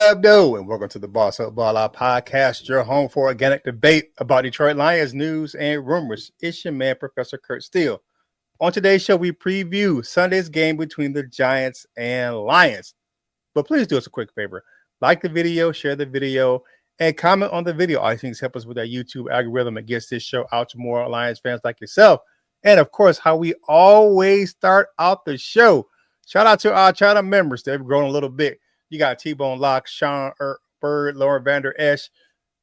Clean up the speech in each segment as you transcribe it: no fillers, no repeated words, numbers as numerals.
up, though? And welcome to the Boss Up Ball Out podcast, your home for organic debate about Detroit Lions news and rumors. It's your man, Professor Kurt Steele. On today's show, we preview Sunday's game between the Giants and Lions. But please do us a quick favor. Like the video, share the video, and comment on the video. All these things help us with our YouTube algorithm and gets this show out to more Lions fans like yourself. And, of course, how we always start out the show. Shout out to our channel members. They've grown a little bit. You got T-Bone Locke, Sean Bird, Lauren Vander Esch,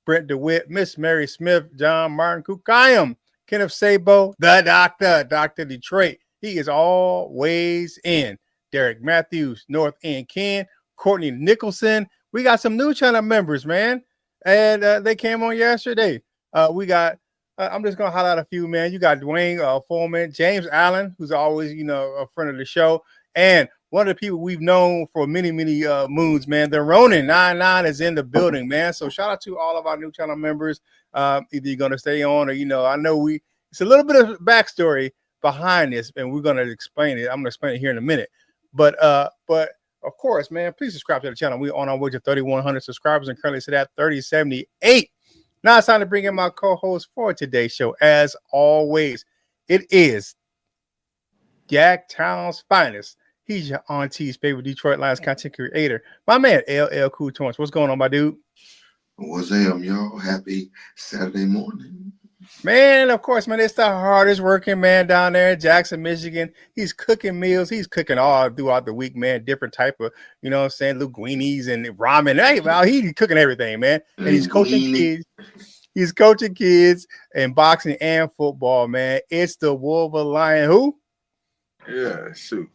Brent DeWitt, Miss Mary Smith, John Martin Kukayam, Kenneth Sabo, the Doctor, Dr. Detroit. He is always in. Derek Matthews, North End Ken, Courtney Nicholson. We got some new channel members, man. And they came on yesterday. We got, I'm just going to highlight a few, man. You got Dwayne Foreman, James Allen, who's always, a friend of the show. And one of the people we've known for many, many moons, man. The Ronin 99 is in the building, man. So shout out to all of our new channel members. Either you're going to stay on or, I know it's a little bit of backstory behind this, and we're going to explain it. I'm going to explain it here in a minute. But of course, man, please subscribe to the channel. We're on our way to 3,100 subscribers and currently sit at 3,078. Now it's time to bring in my co-host for today's show. As always, it is Jacktown's finest. He's your auntie's favorite Detroit Lions content creator. My man, LL Cool Torrance. What's going on, my dude? What's up, y'all? Happy Saturday morning. Man, of course, man, it's the hardest working man down there in Jackson, Michigan. He's cooking meals. He's cooking all throughout the week, man. Different type of, linguinis and ramen. Hey, well, he's cooking everything, man. And he's coaching kids. He's coaching kids in boxing and football, man. It's the Wolverine Lion. Who? Yeah, shoot.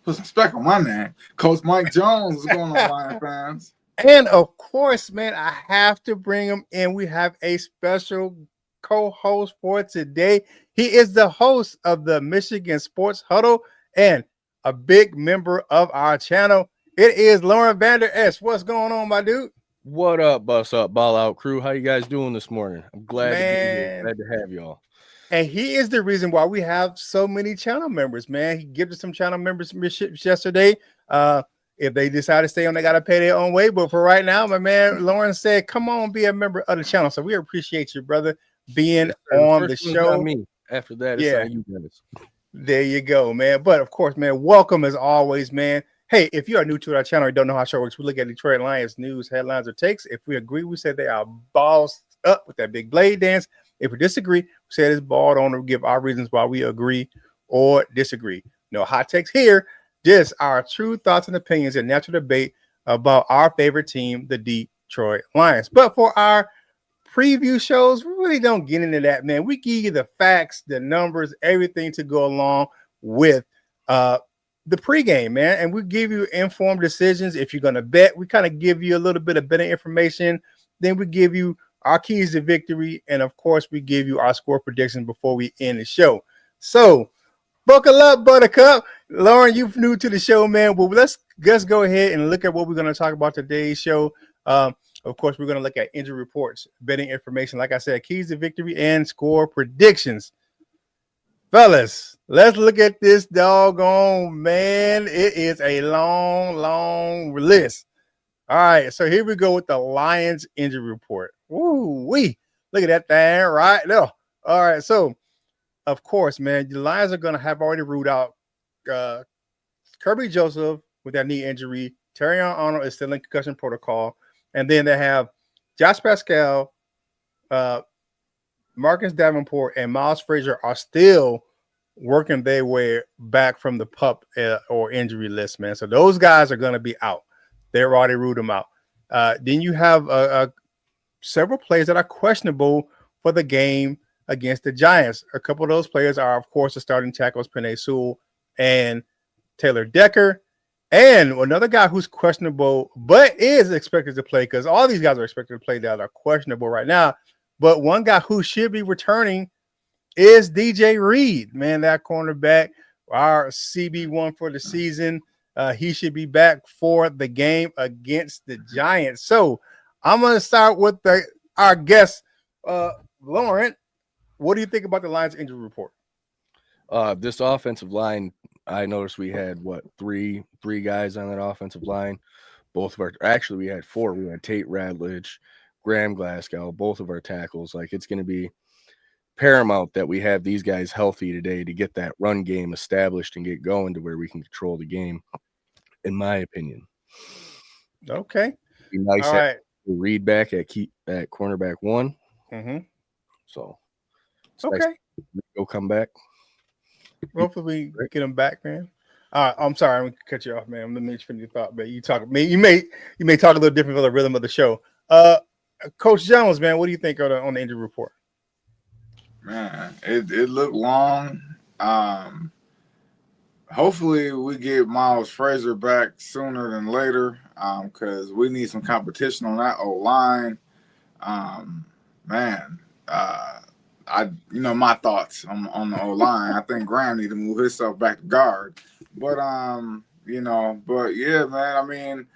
Put some respect on my name. Coach Mike Jones. What's going on, Lion fans? And of course, man, I have to bring him in. We have a special co-host for today. He is the host of the Michigan Sports Huddle and a big member of our channel. It is Lauren Vander Esch. What's going on, my dude? What up, Bus Up Ball Out crew? How you guys doing this morning? I'm glad to be here. Glad to have y'all. And he is the reason why we have so many channel members, man. He gave us some channel memberships yesterday. If they decide to stay on, they got to pay their own way. But for right now, my man, Lauren said, come on, be a member of the channel. So we appreciate you, brother, being on the show. Me. After that, it's on you guys. There you go, man. But of course, man, welcome as always, man. Hey, if you are new to our channel or don't know how our show works, we look at Detroit Lions news, headlines, or takes. If we agree, we say they are balls up with that big blade dance. If we disagree, we say it's balled on, or give our reasons why we agree or disagree. No hot takes here, just our true thoughts and opinions and natural debate about our favorite team, the Detroit Lions. But for our preview shows, we really don't get into that, man. We give you the facts, the numbers, everything to go along with the pregame, man. And we give you informed decisions. If you're going to bet, we kind of give you a little bit of better information. Then we give you our keys to victory, and of course, we give you our score prediction before we end the show. So, buckle up, Buttercup. Lauren, you're new to the show, man. Well, let's go ahead and look at what we're going to talk about today's show. Of course, we're going to look at injury reports, betting information, like I said, keys to victory, and score predictions. Fellas, let's look at this doggone, man. It is a long, long list. All right, so here we go with the Lions injury report. Woo-wee. Look at that thing right there. All right, so, of course, man, the Lions are going to have already ruled out Kirby Joseph with that knee injury. Terrion Arnold is still in concussion protocol. And then they have Josh Pascal, Marcus Davenport, and Miles Frazier are still working their way back from the PUP or injury list, man. So those guys are going to be out. They've already ruled them out. Then you have several players that are questionable for the game against the Giants. A couple of those players are, of course, the starting tackles, Penei Sewell and Taylor Decker. And another guy who's questionable, but is expected to play, because all these guys are expected to play that are questionable right now. But one guy who should be returning is DJ Reed, man, that cornerback, our CB1 for the season. He should be back for the game against the Giants. So I'm going to start with our guest, Lauren. What do you think about the Lions injury report? This offensive line, I noticed we had three guys on that offensive line, Actually, we had 4. We had Tate Radledge, Graham Glasgow, both of our tackles. Like, it's going to be paramount that we have these guys healthy today to get that run game established and get going to where we can control the game, in my opinion. Okay. Be nice All right. Reed back at cornerback 1. Mm-hmm. So okay. Go come back. Hopefully we get him back, man. I'm sorry, I'm gonna cut you off, man. Let me finish your thought, man. You may talk a little different for the rhythm of the show. Coach Jones, man, what do you think on the injury report? Man, it looked long. Hopefully we get Miles Frazier back sooner than later, because we need some competition on that O-line. My thoughts on the O-line. I think Graham need to move himself back to guard. But yeah, man. I mean,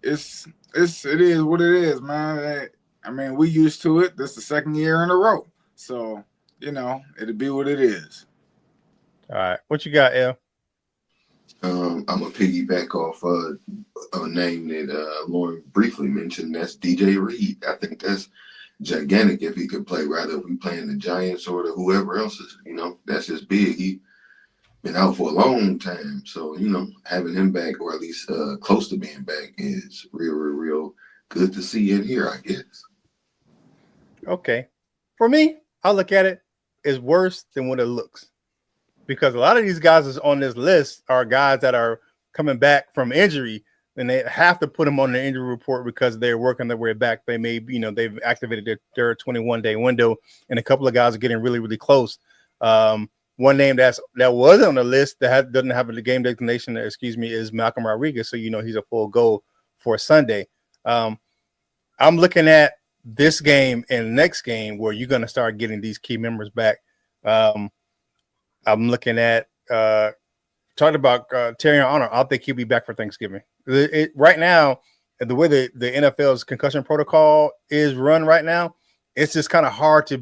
it is what it is, man. I mean, we used to it. This is the second year in a row. So, it'll be what it is. All right. What you got, El? I'm going to piggyback off a name that Lauren briefly mentioned. That's DJ Reed. I think that's gigantic if he could play, rather if we playing the Giants or whoever else is, that's just big. He been out for a long time. So, having him back, or at least close to being back, is real good to see in here, I guess. Okay. For me, I look at it as worse than what it looks. Because a lot of these guys is on this list are guys that are coming back from injury, and they have to put them on the injury report because they're working their way back. They may, they've activated their 21-day window, and a couple of guys are getting really, really close. One name that was on the list that doesn't have a game designation, is Malcolm Rodriguez. So, he's a full go for Sunday. I'm looking at this game and the next game where you're going to start getting these key members back. I'm looking at talking about Terry Honor. I think he'll be back for Thanksgiving. Right now, the way the NFL's concussion protocol is run right now, it's just kind of hard to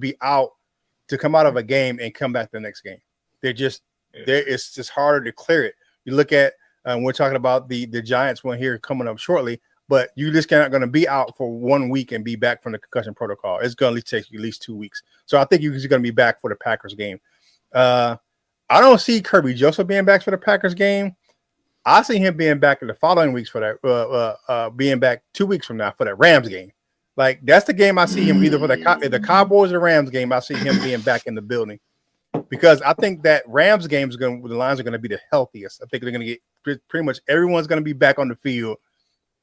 come out of a game and come back the next game. It's just harder to clear it. You look at we're talking about the Giants one here coming up shortly, but you just not going to be out for 1 week and be back from the concussion protocol. It's going to take you at least 2 weeks. So I think you're going to be back for the Packers game. I don't see Kirby Joseph being back for the Packers game. I see him being back in the following weeks for that, being back 2 weeks from now for that Rams game. Like, that's the game I see him either for the Cowboys or Rams game. I see him being back in the building because I think that Rams game the lines are going to be the healthiest. I think they're going to get pretty much everyone's going to be back on the field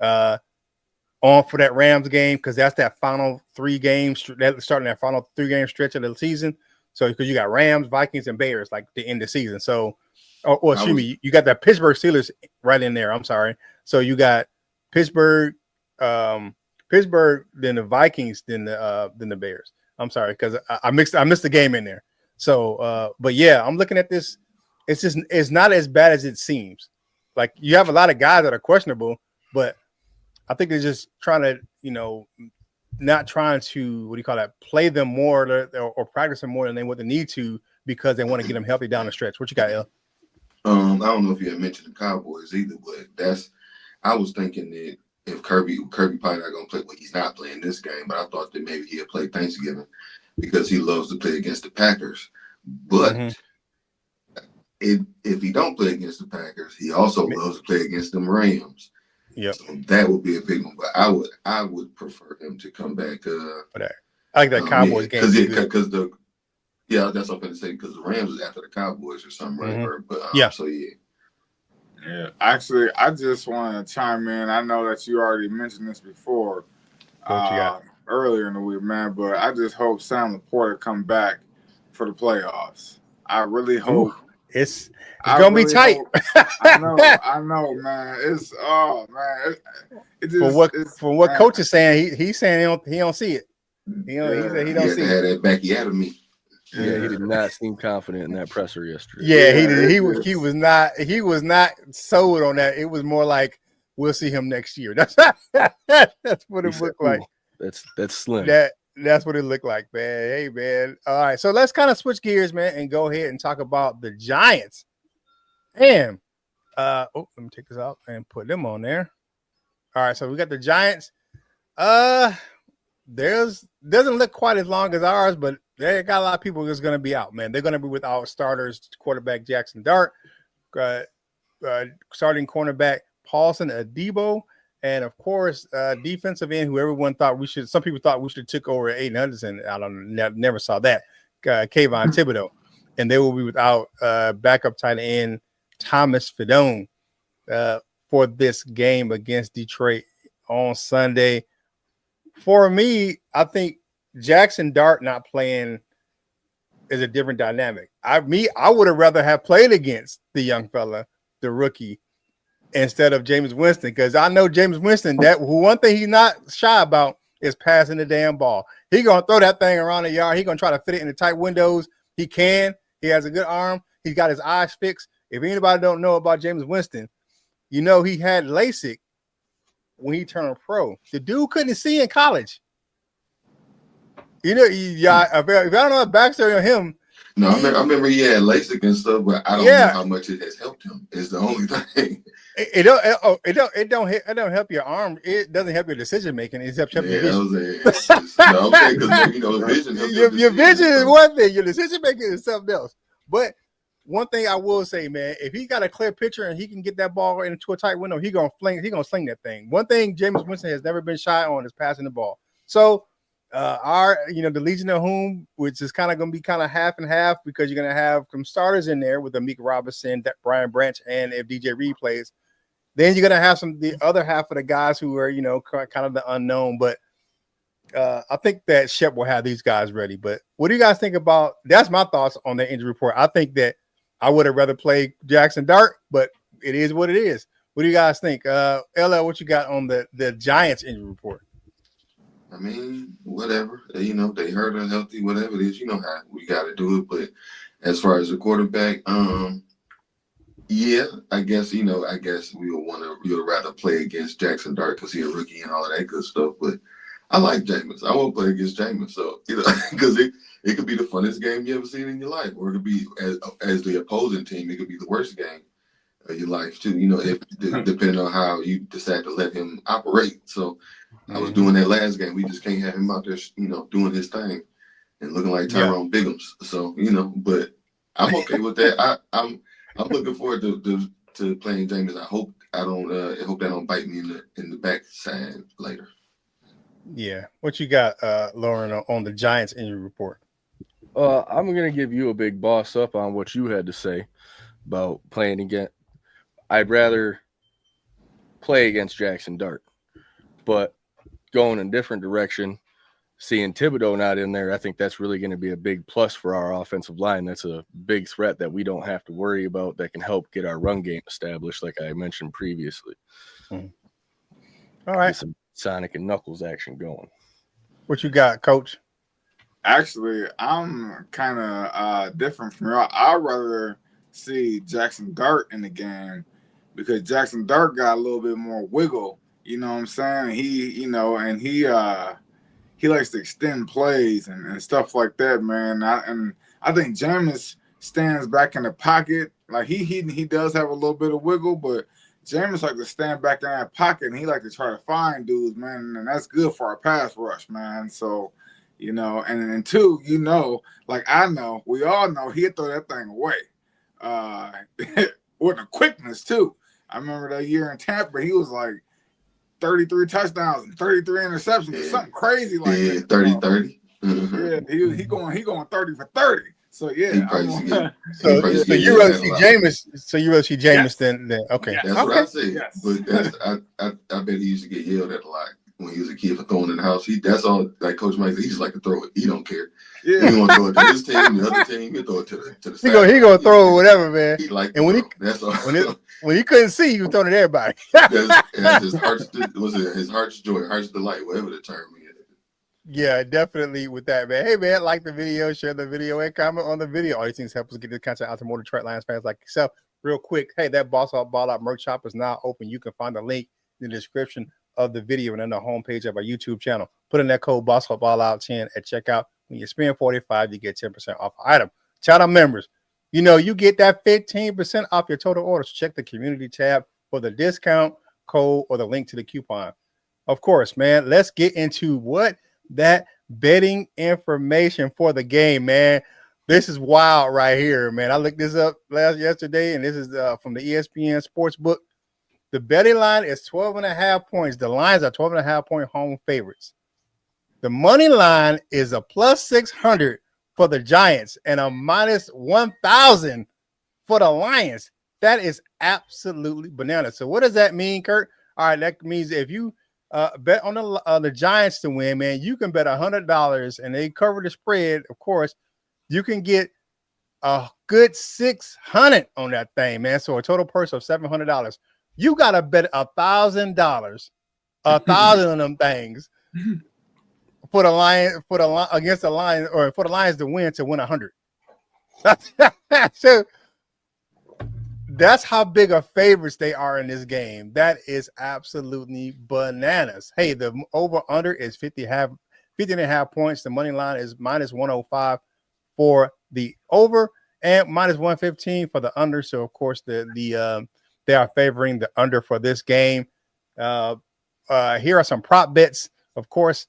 on for that Rams game because that's that final 3 games starting that final 3-game stretch of the season. So, because you got Rams, Vikings, and Bears like the end of the season. So, you got that Pittsburgh Steelers right in there. I'm sorry. So you got Pittsburgh, then the Vikings, then the Bears. I'm sorry because I missed the game in there. So, but yeah, I'm looking at this. It's not as bad as it seems. Like, you have a lot of guys that are questionable, but I think they're just trying to, not trying to play them more or practice them more than what they need to because they want to get them healthy down the stretch. What you got, El? I don't know if you had mentioned the Cowboys either, but I was thinking that if Kirby probably not going to play, he's not playing this game, but I thought that maybe he'll play Thanksgiving because he loves to play against the Packers. But if he don't play against the Packers, he also loves to play against them Rams. Yep. So that would be a big one, but I would prefer him to come back. I like that Cowboys game because that's what I'm going to say because the Rams is after the Cowboys or something, right? But so yeah. Yeah, actually, I just want to chime in. I know that you already mentioned this before earlier in the week, man, but I just hope Sam Laporta come back for the playoffs. I really hope. It's gonna be tight. I know, man. It's from what coach is saying, he's saying he don't see it. He said he don't see it. That backy out of me. Yeah, he did not seem confident in that presser yesterday. Yeah, he did. He was not sold on that. It was more like we'll see him next year. That's what it looked like. That's slim. That's what it looked like, man. Hey, man. All right, so let's kind of switch gears, man, and go ahead and talk about the Giants. And let me take this out and put them on there. All right, so we got the Giants. Doesn't look quite as long as ours, but they got a lot of people that's going to be out, man. They're going to be without starters, quarterback Jackson Dart, starting cornerback Paulson Adebo, and of course, defensive end, who everyone thought we should. Some people thought we should have took over Aiden Hutchinson. I don't never saw that. Kayvon Thibodeau, and they will be without backup tight end Thomas Fidone for this game against Detroit on Sunday. For me, I think Jackson Dart not playing is a different dynamic. I would have rather have played against the young fella, the rookie, instead of Jameis Winston, because I know Jameis Winston, that one thing he's not shy about is passing the damn ball. He's going to throw that thing around the yard. He's going to try to fit it in the tight windows. He can. He has a good arm. He's got his eyes fixed. If anybody don't know about Jameis Winston, you know he had LASIK when he turned pro. The dude couldn't see in college. You know, if I don't know the backstory on him. No, I remember he had LASIK and stuff, but I don't know how much it has helped him. Is the only thing. It don't help your arm. It doesn't help your decision making. It helps your vision. Because vision. Your vision is one thing. Your decision making is something else. But one thing I will say, man, if he got a clear picture and he can get that ball into a tight window, he's gonna sling that thing. One thing Jameis Winston has never been shy on is passing the ball. So the Legion of Whom, which is kind of going to be kind of half and half, because you're going to have some starters in there with Amik Robinson, Brian Branch, and if DJ Reed plays, then you're going to have the other half of the guys who are, kind of the unknown. But I think that Shep will have these guys ready. But what do you guys think about? That's my thoughts on the injury report. I think that I would have rather played Jackson Dart, but it is what it is. What do you guys think? LL, what you got on the Giants injury report? I mean, whatever. They hurt or healthy, whatever it is, you know how we got to do it. But as far as the quarterback, yeah, I guess we would rather play against Jackson Dart because he's a rookie and all of that good stuff. But I like Jameis. I won't play against Jameis. So, because it could be the funnest game you ever seen in your life, or it could be, as the opposing team, it could be the worst game of your life too, depending on how you decide to let him operate. So I was doing that last game. We just can't have him out there, doing his thing and looking like Tyrone Biggums. So, but I'm okay with that. I'm looking forward to playing Jameis. I hope that don't bite me in the backside later. Yeah. What you got, Lauren, on the Giants injury report? I'm going to give you a big boss up on what you had to say about playing again. I'd rather play against Jackson Dart, but going in a different direction, seeing Thibodeau not in there, I think that's really going to be a big plus for our offensive line. That's a big threat that we don't have to worry about, that can help get our run game established, like I mentioned previously. All right. Get some Sonic and Knuckles action going. What you got, Coach? Actually, I'm kind of different from y'all. I'd rather see Jackson Dart in the game, because Jackson Dart got a little bit more wiggle. You know what I'm saying? He likes to extend plays and stuff like that, man. I think Jameis stands back in the pocket. Like he does have a little bit of wiggle, but Jameis like to stand back in that pocket, and he like to try to find dudes, man, and that's good for our pass rush, man. So, and two, like we all know he'd throw that thing away. With the quickness too. I remember that year in Tampa, he was like 33 touchdowns and 33 interceptions, something crazy like that. 30-30. Yeah, he going 30 for 30. So yeah, so you rather see Jameis. So you rather see Jameis than okay. That's what I said. Yes. But I bet he used to get yelled at a lot when he was a kid for throwing in the house. That's all. Like Coach Mike said, he just like to throw it. He don't care. Yeah, he want to throw it to this team, the other team. He throw it to the side. He gonna throw it whatever, man. He like, and that's all. When he couldn't see, he was throwing it at everybody. that's his heart's joy, heart's delight, whatever the term is. Yeah, definitely with that, man. Hey, man, like the video, share the video, and comment on the video. All these things help us get this content out to more Detroit Lions fans like yourself. Real quick, hey, that Boss Out Ball Out merch shop is now open. You can find the link in the description of the video and on the homepage of our YouTube channel. Put in that code Boss Out Ball Out 10 at checkout. When you spend $45, you get 10% off an item. Shout out members. You get that 15% off your total order. So check the community tab for the discount code or the link to the coupon. Of course, man, let's get into what that betting information for the game, man. This is wild right here, man. I looked this up yesterday, and this is from the ESPN Sportsbook. The betting line is 12.5 points. The lines are 12.5 point home favorites. The money line is a plus 600 for the Giants and a minus 1,000 for the Lions. That is absolutely bananas. So what does that mean, Kurt? All right, that means if you bet on the Giants to win, man, you can bet $100 and they cover the spread. Of course, you can get a good 600 on that thing, man. So a total purse of $700. You gotta bet $1,000, 1,000 of them things for the Lions, against the Lions, or for the Lions to win 100. So that's how big of favorites they are in this game. That is absolutely bananas. Hey, the over under is 50.5 points. The money line is minus 105 for the over and minus 115 for the under. So of course they are favoring the under for this game. Here are some prop bets. Of course,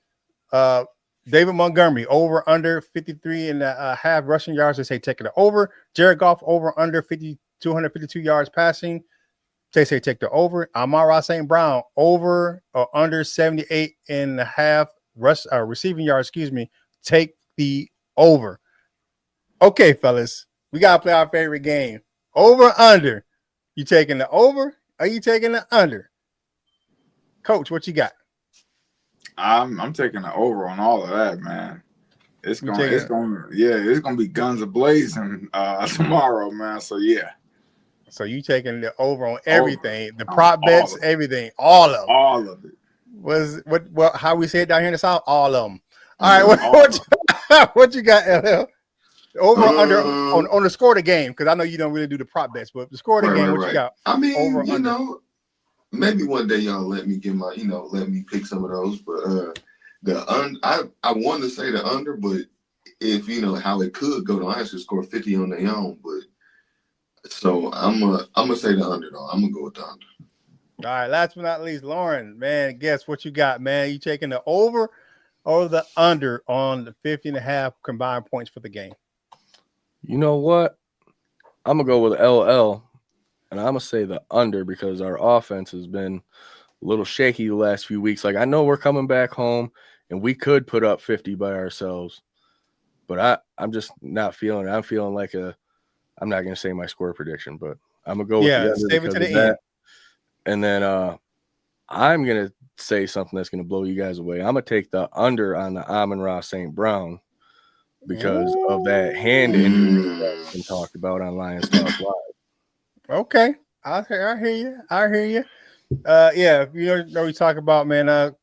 David Montgomery over under 53.5 rushing yards. They say taking it over. Jared Goff over under 252 yards passing. They say take the over. Amon-Ra St. Brown over or under 78.5 receiving yards. Take the over. Okay, fellas, we gotta play our favorite game. Over under. You taking the over? Or you taking the under? Coach, what you got? I'm taking the over on all of that, man. It's gonna be guns a-blazing tomorrow, man. So yeah. So you taking the over on everything, the prop bets, everything, all of them. All of it. Was what how we say it down here in the South? All of them. All right, what you got, LL? Over or under on the score of the game, because I know you don't really do the prop bets, but the score of the game, what you got? I mean, over you under. know, maybe one day y'all let me get my, let me pick some of those. But I want to say the under, but if how it could go, the Lions could score 50 on their own. But so I'm gonna say the under though. I'm gonna go with the under. All right, last but not least, Lauren, man, guess what you got, man? You taking the over or the under on the 50.5 combined points for the game? You know what? I'm going to go with LL, and I'm going to say the under because our offense has been a little shaky the last few weeks. Like, I know we're coming back home, and we could put up 50 by ourselves, but I'm just not feeling it. I'm feeling like I'm not going to say my score prediction, but I'm going to go with the under save it to the end. And then I'm going to say something that's going to blow you guys away. I'm going to take the under on the Amon-Ra St. Brown because of that hand injury that's been talked about on Lions Talk Live. Okay. I hear you. Yeah, you know we talk about, man,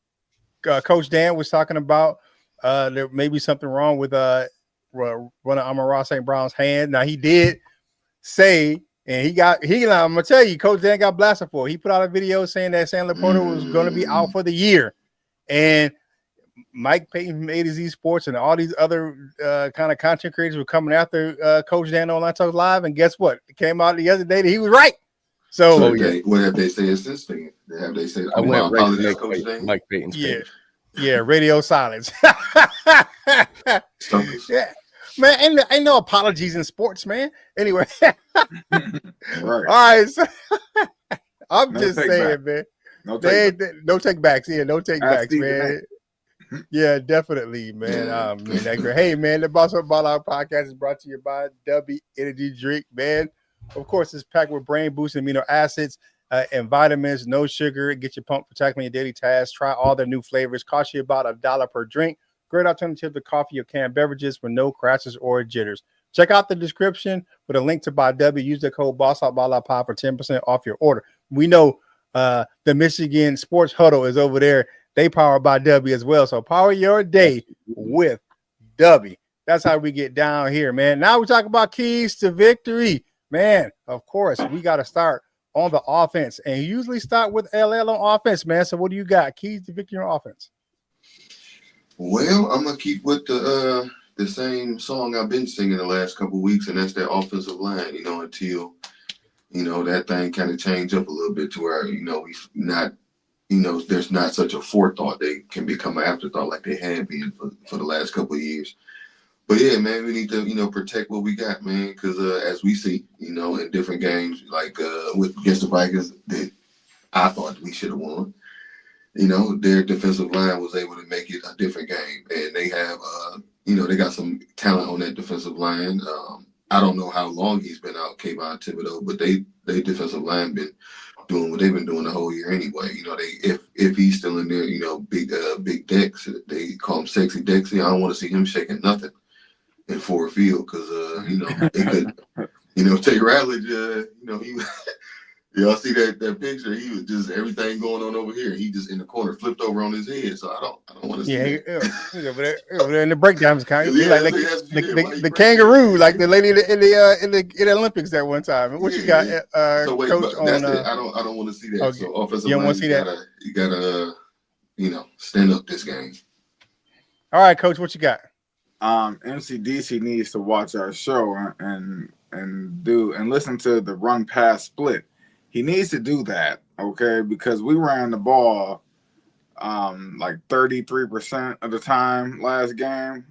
Coach Dan was talking about there may be something wrong with one of Amon-Ra St. Brown's hand. Now he did say, and I'm gonna tell you, Coach Dan got blasted for it. He put out a video saying that Sam Laporta was gonna be out for the year. And Mike Payton from A to Z Sports and all these other kind of content creators were coming after Coach Dan on Line Talk Live, and guess what? It came out the other day that he was right. So what have they said since then? Have they said? I went right to Mike Payton's page. Yeah, radio silence. Yeah, man, ain't no apologies in sports, man. Anyway, right. All right, so I'm just saying, man. No take backs. Yeah, no take backs, man. Yeah, definitely, man. Hey, man, the Boss Up Ball Out podcast is brought to you by W Energy Drink, man. Of course, it's packed with brain boosting amino acids and vitamins, no sugar. Get your pump for tackling your daily tasks. Try all their new flavors. Cost you about $1 per drink. Great alternative to coffee or canned beverages with no crashes or jitters. Check out the description for the link to buy W. Use the code BOSSOUTBALLOUTPOD for 10% off your order. We know the Michigan Sports Huddle is over there. They power by W as well. So power your day with W. That's how we get down here, man. Now we talk about keys to victory. Man, of course, we got to start on the offense. And you usually start with LL on offense, man. So what do you got? Keys to victory on offense. Well, I'm going to keep with the same song I've been singing the last couple of weeks, and that's that offensive line, until that thing kind of changed up a little bit to where, we not, there's not such a forethought. They can become an afterthought like they have been for the last couple of years. But yeah, man, we need to, protect what we got, man, because as we see, in different games, like against the Vikings, that I thought we should have won. Their defensive line was able to make it a different game, and they have, they got some talent on that defensive line. I don't know how long he's been out, Kayvon Thibodeau, but they defensive line been doing what they've been doing the whole year anyway. If he's still in there, big Dex, they call him Sexy Dexy. I don't want to see him shaking nothing in Ford Field because it could, Tate Ratledge, he. Y'all see that picture? He was just everything going on over here. He just in the corner, flipped over on his head. So I don't want to see that. Yeah, but in the breakdowns, kind of Yeah, like the kangaroo, like the lady in the Olympics that one time. What you got, so wait, Coach? That's on it. I don't want to see that. Okay. So offensive You don't line, want to see that? you gotta stand up this game. All right, Coach, what you got? MCDC needs to watch our show and listen to the run pass split. He needs to do that, okay? Because we ran the ball like 33% of the time last game.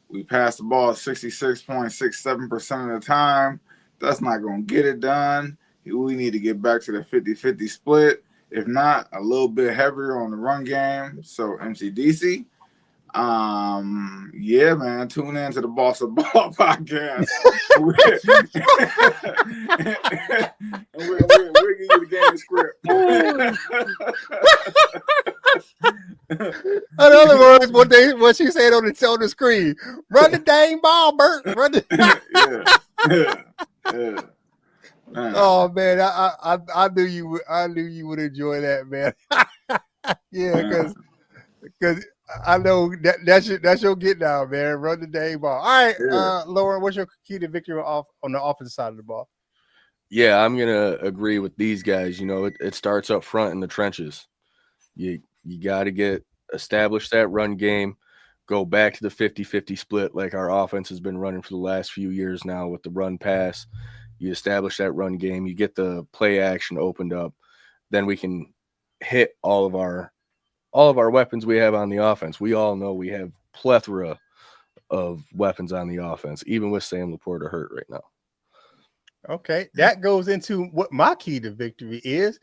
We passed the ball 66.67% of the time. That's not going to get it done. We need to get back to the 50-50 split. If not, a little bit heavier on the run game. So MCDC, yeah, man, tune in to the Boss of Ball podcast. We'll give you the game script. In other words, what she said on the screen: run the dang ball, Bert. Run the. Yeah. Oh man, I knew you would enjoy that, man. Yeah, because I know that's your get down, man. Run the dang ball. All right, Lauren, what's your key to victory on the offensive side of the ball? Yeah, I'm gonna agree with these guys. It starts up front in the trenches. You got to establish that run game, go back to the 50-50 split like our offense has been running for the last few years now with the run pass. You establish that run game, you get the play action opened up, then we can hit all of our weapons we have on the offense. We all know we have plethora of weapons on the offense, even with Sam Laporta hurt right now. Okay, that goes into what my key to victory is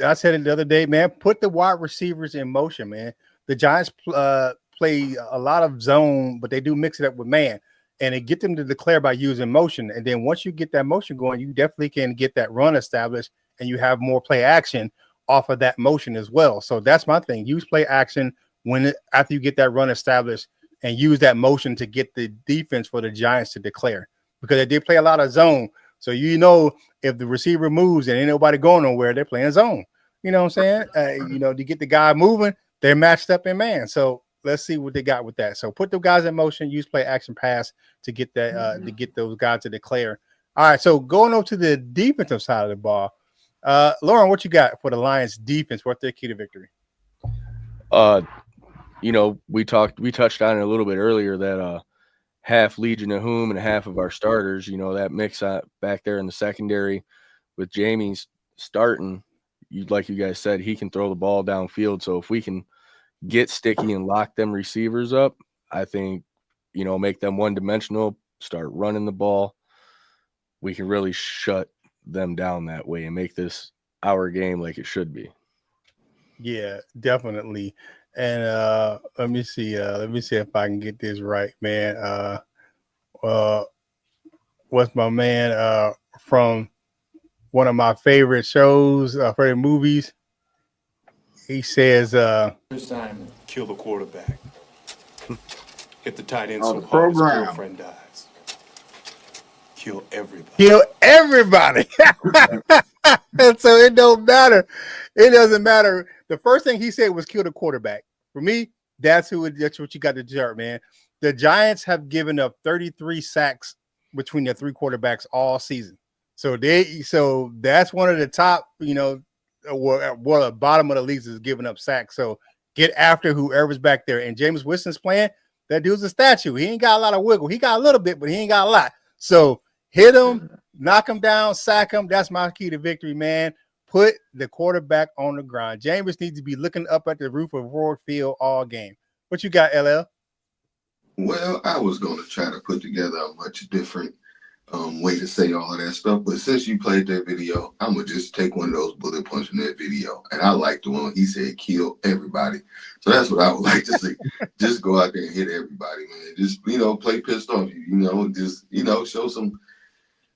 I said it the other day, man. Put the wide receivers in motion, man. The Giants play a lot of zone, but they do mix it up with man, and it get them to declare by using motion. And then once you get that motion going, you definitely can get that run established, and you have more play action off of that motion as well. So that's my thing. Use play action after you get that run established, and use that motion to get the defense for the Giants to declare, because they did play a lot of zone. So if the receiver moves and ain't nobody going nowhere, they're playing zone. You know what I'm saying? To get the guy moving, they're matched up in man. So let's see what they got with that. So put the guys in motion, use play action pass to get that to get those guys to declare. All right. So going over to the defensive side of the ball, Lauren, what you got for the Lions defense? What's their key to victory? We touched on it a little bit earlier that half Legion of Whom and half of our starters, that mix back there in the secondary with Jamie's starting, like you guys said, he can throw the ball downfield. So if we can get sticky and lock them receivers up, I think, make them one-dimensional, start running the ball, we can really shut them down that way and make this our game like it should be. Yeah, definitely. And let me see if I can get this right, man. What's my man from one of my favorite shows, favorite movies? He says, "First time, kill the quarterback. Hit the tight end so the hard his program. girlfriend dies. Kill everybody. Kill everybody." And so it don't matter. It doesn't matter. The first thing he said was kill the quarterback. For me, that's what you got to judge, man. The Giants have given up 33 sacks between their three quarterbacks all season. So that's one of the top, the bottom of the leagues is giving up sacks. So get after whoever's back there. And Jameis Winston's playing. That dude's a statue. He ain't got a lot of wiggle. He got a little bit, but he ain't got a lot. So hit him, knock him down, sack him. That's my key to victory, man. Put the quarterback on the ground. Jameis needs to be looking up at the roof of Ford Field all game. What you got, LL? Well, I was going to try to put together a much different way to say all of that stuff, but since you played that video, I'm gonna just take one of those bullet points from that video, and I like the one he said kill everybody. So that's what I would like to see. Just go out there and hit everybody, man. Just play pissed off.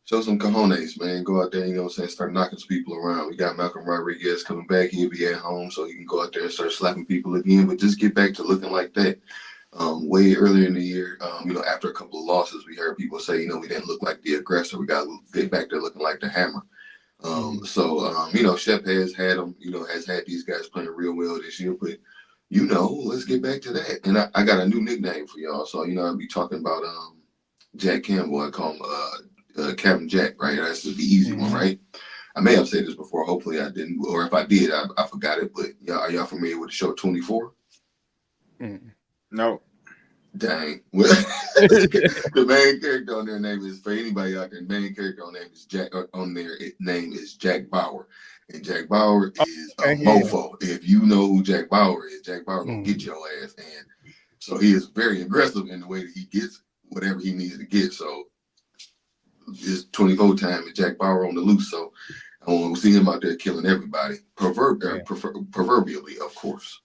Show some cojones, man. Go out there, start knocking some people around. We got Malcolm Rodriguez coming back. He'll be at home, so he can go out there and start slapping people again. But just get back to looking like that. Way earlier in the year, after a couple of losses, we heard people say, we didn't look like the aggressor. We got to get back there looking like the hammer. Shep has had them, has had these guys playing real well this year, but, let's get back to that. And I got a new nickname for y'all. So, I'll be talking about Jack Campbell. I call him Captain Jack, right? That's the easy one, right? I may have said this before. Hopefully I didn't. Or if I did, I forgot it. But are y'all familiar with the show 24? No. Dang. Well, the main character on their name is, for anybody out there, the main character on their name is Jack Bauer. And Jack Bauer is a mofo. If you know who Jack Bauer is, Jack Bauer gonna get your ass. And so he is very aggressive in the way that he gets whatever he needs to get. So it's 24 time and Jack Bauer on the loose. So I want to see him out there killing everybody. Proverbially, of course.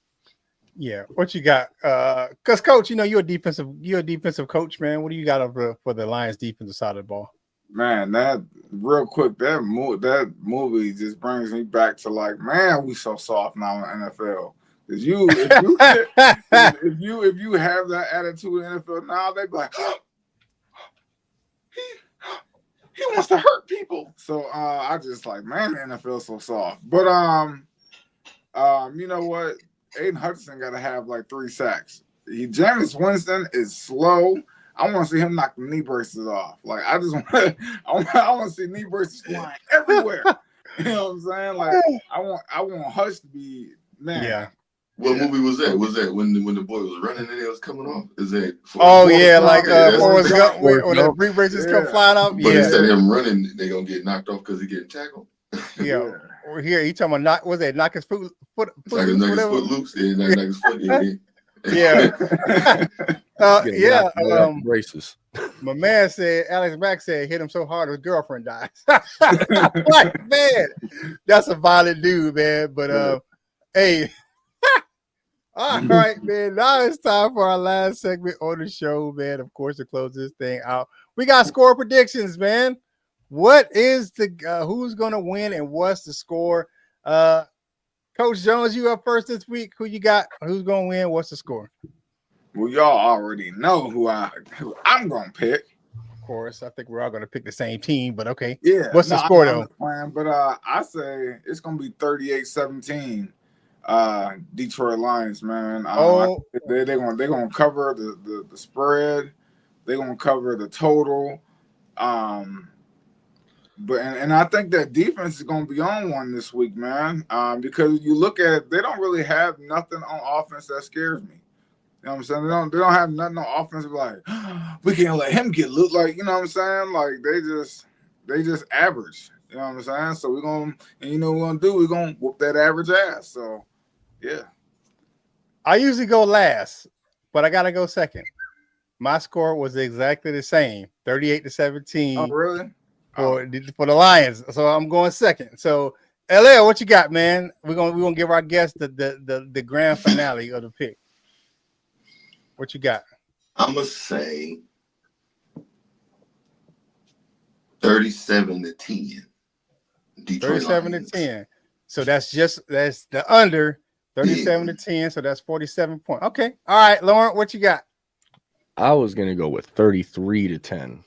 Yeah, what you got? Because coach, you're a defensive coach, man. What do you got for the Lions defensive side of the ball? Man, that real quick, that movie just brings me back to like, man, we so soft now in the NFL. If you have that attitude in the NFL now, they be like, he wants to hurt people. So I just like, man, the NFL so soft. But you know what? Aiden Hutchinson got to have like 3 sacks. Jameis Winston is slow. I want to see him knock the knee braces off. Like I want to see knee braces flying everywhere. You know what I'm saying? Like I want Hutch to be man. Yeah. What movie was that? Was that when the boy was running and it was coming off? Is that? Forrest Gump when the knee braces come flying off. But instead of him running, they gonna get knocked off because he getting tackled. Yeah. Here you talking about knock his foot loose? Yeah, knock his foot. Braces. My man said, Alex Mack said, hit him so hard his girlfriend dies. Like, man, that's a violent dude, man. But hey, all right, man. Now it's time for our last segment on the show, man. Of course, to close this thing out, we got score predictions, man. What is who's gonna win and what's the score? Coach Jones, you up first this week. Who you got? Who's gonna win? What's the score? Well, y'all already know who I'm gonna pick. Of course, I think we're all gonna pick the same team, but okay. Yeah. What's the score though? But I say it's gonna be 38-17. Detroit Lions, man. They're gonna cover the spread. They're gonna cover the total. But I think that defense is going to be on one this week, man. Because you look at it, they don't really have nothing on offense that scares me. You know what I'm saying? They don't have nothing on offense like we can't let him get loot. Like, you know what I'm saying? Like they just average. You know what I'm saying? So we're gonna, and you know what we're gonna do? We're gonna whoop that average ass. So yeah. I usually go last, but I gotta go second. My score was exactly the same, 38-17. Oh, really? For the Lions, so I'm going second. So, LL, what you got, man? We're gonna give our guests the grand finale of the pick. What you got? I'm gonna say 37-10. Detroit 37-10. So that's the under 37-10. So that's 47 points. Okay. All right, Lauren, what you got? I was gonna go with 33-10.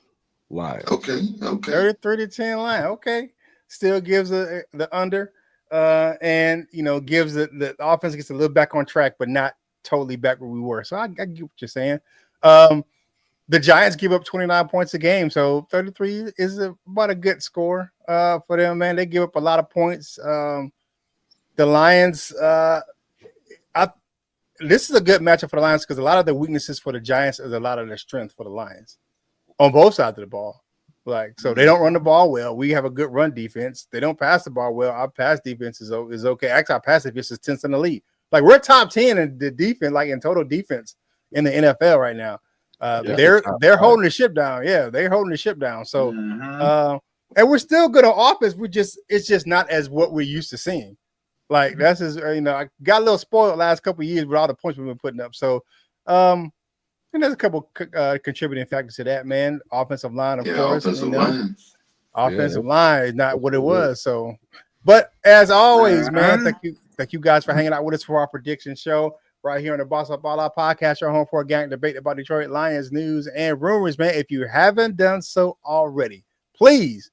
Lions. Okay. 33-10 line. Okay. Still gives the under and gives the offense gets a little back on track, but not totally back where we were. So I get what you're saying. The Giants give up 29 points a game, so 33 is about a good score for them, man. They give up a lot of points. The Lions, this is a good matchup for the Lions because a lot of the weaknesses for the Giants is a lot of their strength for the Lions on both sides of the ball. Like, so they don't run the ball well. We have a good run defense. They don't pass the ball well. Our pass defense is okay. Actually, our pass defense is 10th in the league. Like, we're top 10 in the defense, like in total defense in the NFL right now. They're holding the ship down. Yeah, they're holding the ship down. So, and we're still good on offense. It's just not as what we're used to seeing. Like, that's just, I got a little spoiled last couple of years with all the points we've been putting up. So, and there's a couple contributing factors to that, man. Offensive line, of course. Offensive line is not what it was. So, but as always, man, thank you guys for hanging out with us for our prediction show right here on the Boss Up All Out podcast, your home for organic debate about Detroit Lions news and rumors, man. If you haven't done so already, please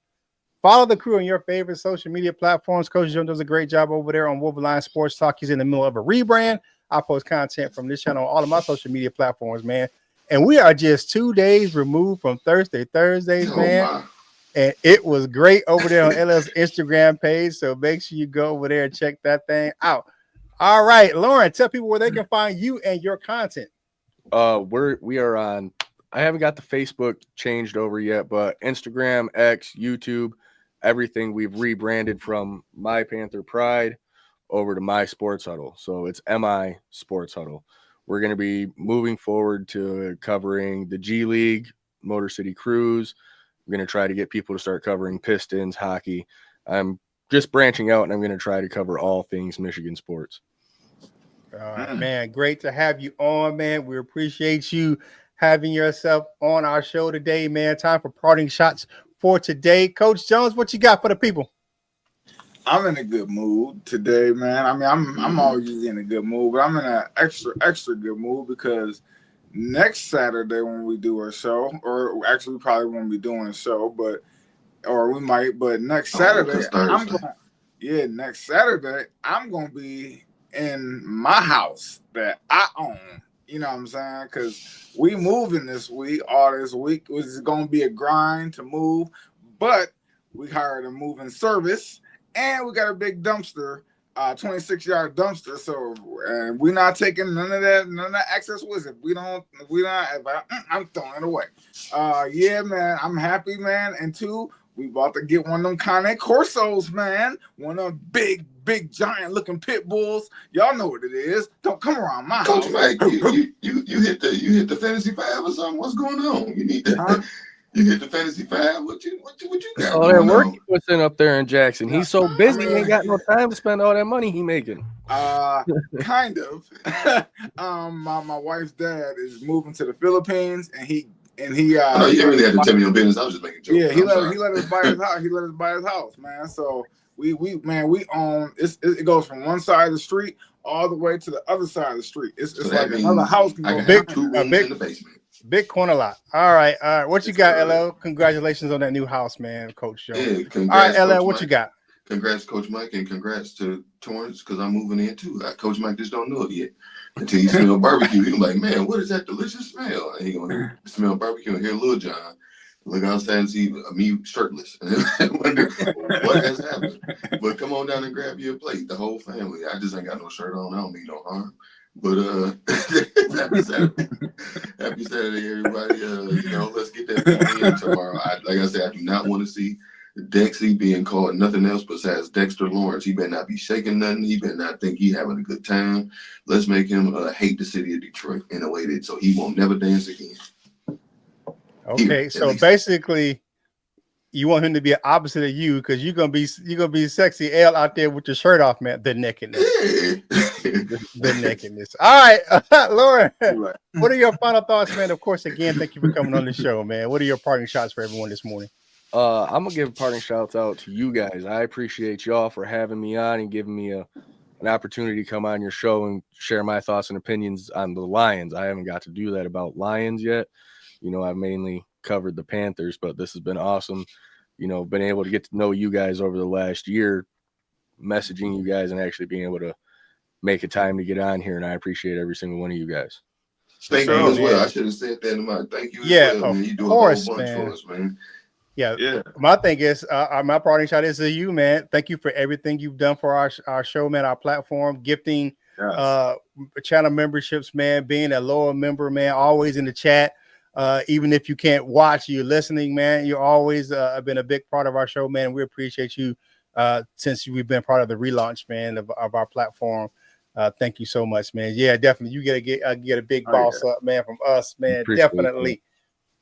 follow the crew on your favorite social media platforms. Coach Jones does a great job over there on Wolverine Sports Talk. He's in the middle of a rebrand. I post content from this channel on all of my social media platforms, man. And we are just 2 days removed from Thursdays, man. My. And it was great over there on LL's Instagram page. So make sure you go over there and check that thing out. All right, Lauren, tell people where they can find you and your content. We are on. I haven't got the Facebook changed over yet, but Instagram, X, YouTube, everything we've rebranded from My Panther Pride over to My Sports Huddle. So it's MI Sports Huddle. We're going to be moving forward to covering the G League, Motor City Cruise. We're going to try to get people to start covering Pistons, hockey. I'm just branching out, and I'm going to try to cover all things Michigan sports. Man, great to have you on, man. We appreciate you having yourself on our show today, man. Time for parting shots for today. Coach Jones, what you got for the people? I'm in a good mood today, man. I mean, I'm always usually in a good mood, but I'm in an extra good mood because next Saturday when we do our show, or actually we probably won't be doing a show, but next Saturday next Saturday I'm gonna be in my house that I own. You know what I'm saying? Because we moving this week. All this week was gonna be a grind to move, but we hired a moving service. And we got a big dumpster, 26-yard dumpster. So we're not taking none of that excess wisdom. I'm throwing it away. Yeah, man, I'm happy, man. And two, we about to get one of them Cane Corsos, man. One of them big, giant looking pit bulls. Y'all know what it is. Don't come around my Coach house. Mike, you hit the fantasy 5 or something? What's going on? You need to. You hit the fantasy 5. What you got? All that work he puts in up there in Jackson. He's so busy, he ain't got no time to spend all that money he making. Kind of. My wife's dad is moving to the Philippines, and he. No, you really had to tell me your business. I was just making jokes. Yeah, he let us buy his house. He let us buy his house, man. So we own. It goes from one side of the street all the way to the other side of the street. It's so like another house. I can have 2 rooms in the basement. Big corner lot. All right. What you got, LL? Congratulations on that new house, man, Coach Jones. Yeah, all right, LL, what Mike. you got? Congrats, Coach Mike, and congrats to Torrance because I'm moving in too. Coach Mike just don't know it yet until he smell barbecue. He's like, man, what is that delicious smell? And he gonna smell barbecue and hear Lil John. Look outside and see me shirtless. And wonder what has happened. But come on down and grab your plate. The whole family. I just ain't got no shirt on. I don't mean no harm. But happy Saturday, everybody. Let's get that thing in tomorrow. Like I said, I do not want to see Dexy being called nothing else besides Dexter Lawrence. He better not be shaking nothing. He better not think he having a good time. Let's make him hate the city of Detroit in a way that so he won't never dance again. Okay, so basically, you want him to be opposite of you because you're gonna be sexy L out there with your shirt off, man. The nakedness. The nakedness. All right, Lauren, what are your final thoughts, man? Of course, again, thank you for coming on the show, man. What are your parting shots for everyone this morning? I'm gonna give parting shouts out to you guys. I appreciate y'all for having me on and giving me an opportunity to come on your show and share my thoughts and opinions on the Lions. I haven't got to do that about Lions yet. I've mainly covered the Panthers, but this has been awesome. Been able to get to know you guys over the last year, messaging you guys and actually being able to make a time to get on here. And I appreciate every single one of you guys. Thank you as well. I should have said that in my thank you as well, man. You do a whole bunch for us, man. Yeah. My thing is, my parting shot is to you, man. Thank you for everything you've done for our show, man, our platform, gifting channel memberships, man, being a lower member, man, always in the chat. Even if you can't watch, you're listening, man. You're always been a big part of our show, man. We appreciate you since we've been part of the relaunch, man, of our platform. Thank you so much, man. Yeah, definitely. You get a big boss up, man, from us, man. Definitely.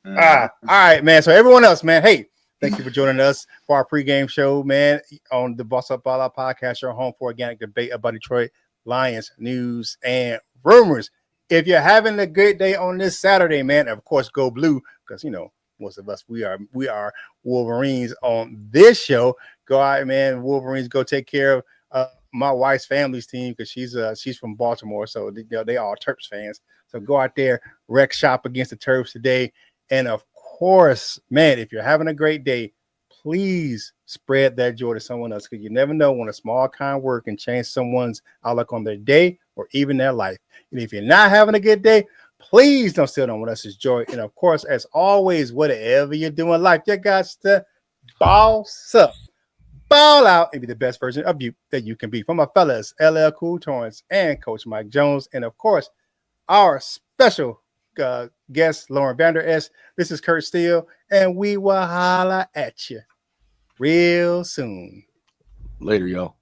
All right, man. So everyone else, man, hey, thank you for joining us for our pregame show, man, on the Boss Up Ball Out podcast, your home for organic debate about Detroit Lions news and rumors. If you're having a great day on this Saturday, man, of course, go blue, because most of us we are Wolverines on this show. Go out, man. Wolverines, go take care of my wife's family's team, because she's from Baltimore, so they all Terps fans. So go out there, wreck shop against the Terps today. And of course, man, if you're having a great day, please spread that joy to someone else, because you never know when a small kind word can change someone's outlook on their day or even their life. And if you're not having a good day, please don't steal no one else's joy. And of course, as always, whatever you're doing in life, you got to boss up, ball out, and be the best version of you that you can be. From my fellas, LL Cool Torrance and Coach Mike Jones, and of course, our special guest, Lauren Vander S. This is Kurt Steele, and we will holla at you real soon. Later, y'all.